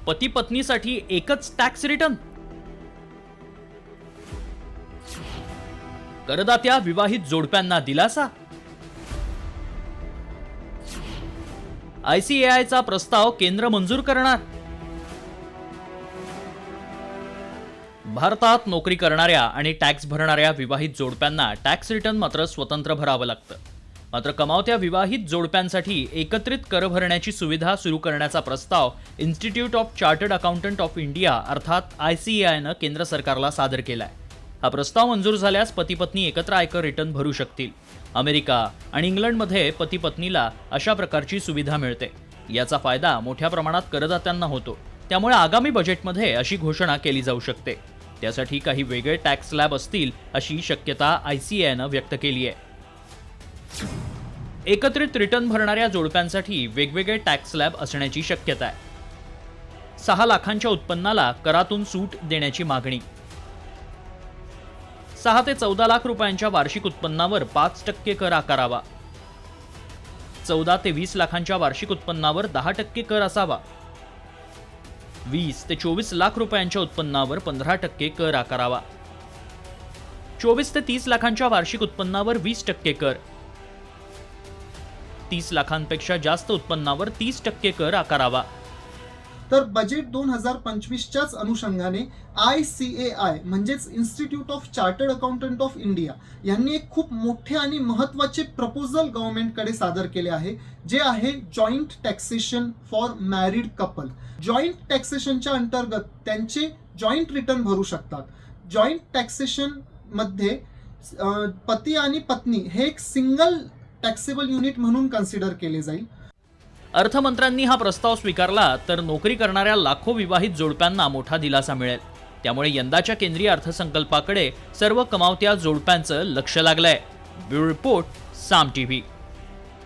पती पत्नीसाठी एकच tax return? करदात्या विवाहित जोडप्यांना दिलासा? ICAIचा प्रस्ताव केंद्र मंजूर करणार? भारतात नोकरी करणाऱ्या आणि टॅक्स भरणाऱ्या विवाहित जोडप्यांना टॅक्स रिटर्न मात्र स्वतंत्र भरावं लागतं. मात्र कमावत्या विवाहित जोडप्यांसाठी एकत्रित कर भरण्याची सुविधा सुरू करण्याचा प्रस्ताव institute of chartered accountant of India अर्थात ICAIनं केंद्र सरकारला सादर केलाय. हा प्रस्ताव मंजूर झाल्यास पती पत्नी एकत्र आयकर रिटर्न भरू शकतील. अमेरिका आणि इंग्लंडमध्ये पती पत्नीला अशा प्रकारची सुविधा मिळते. याचा फायदा मोठ्या प्रमाणात करदात्यांना होतो. त्यामुळे आगामी बजेटमध्ये अशी घोषणा केली जाऊ शकते. त्यासाठी काही वेगळे टॅक्स स्लॅब असतील अशी शक्यता ICAIनं व्यक्त केली आहे. एकत्रित रिटर्न भरणाऱ्या जोडप्यांसाठी वेगवेगळे टॅक्स स्लॅब असण्याची शक्यता आहे. 6 लाखांच्या उत्पन्नाला करातून सूट देण्याची मागणी. 6 ते 14 लाख रुपयांच्या वार्षिक उत्पन्नावर 5% कर आकारावा. 14 ते 20 लाखांच्या वार्षिक उत्पन्नावर 10% कर असावा. 20 ते 24 लाख रुपयांच्या उत्पन्नावर 15% कर आकारावा. 24 ते 30 लाखांच्या वार्षिक उत्पन्नावर 20% कर. 30 लाखांपेक्षा जास्त उत्पन्नावर 30% कर आकारावा. तर बजेट 2025च्याच अनुषंगाने ICAI म्हणजेच institute of chartered accountant of India यांनी एक खूप मोठे आणि महत्त्वाचे प्रपोजल गव्हर्नमेंटकडे सादर केले आहे, जे आहे joint taxation for married couple. Joint टॅक्सेशनच्या अंतर्गत त्यांचे जॉईंट रिटर्न भरू शकतात. जॉईंट टॅक्सेशन मध्ये पती आणि पत्नी हे एक सिंगल टॅक्सेबल युनिट म्हणून कन्सिडर केले जाईल. अर्थमंत्र्यांनी हा प्रस्ताव स्वीकारला तर नोकरी करणाऱ्या लाखो विवाहित जोडप्यांना मोठा दिलासा मिळेल. त्यामुळे यंदाच्या केंद्रीय अर्थसंकल्पाकडे सर्व कमावत्या जोडप्यांचं लक्ष लागलंय. ब्युरो रिपोर्ट, साम TV.